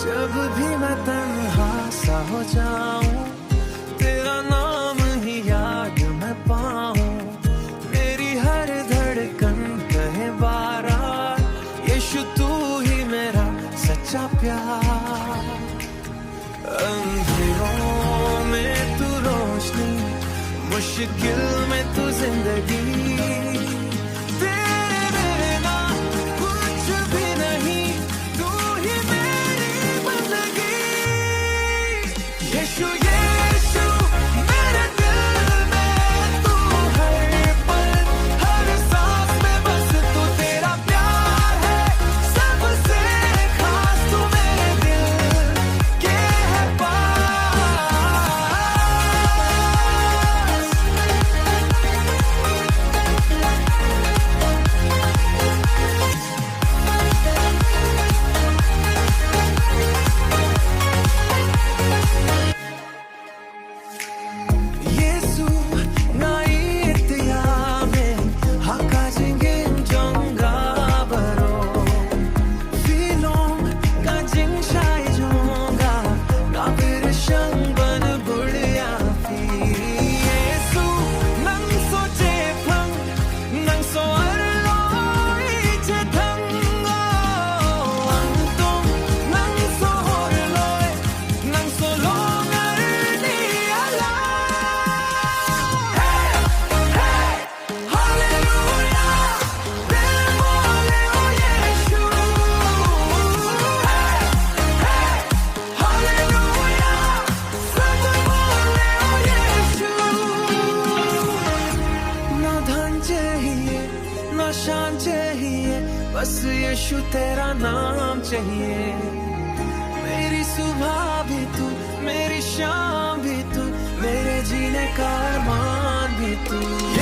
जब भी मैं तन्हा सा हो जाऊं, तेरा नाम ही याद मैं पाऊं। मेरी हर धड़कन कहे बार-बार, यीशु तू ही मेरा सच्चा प्यार। अंधेरों में तू रोशनी, मुश्किल में तू जिंदगी। शान चाहिए, बस यीशु तेरा नाम चाहिए। मेरी सुबह भी तू, मेरी शाम भी तू, मेरे जीने का अरमान भी तू।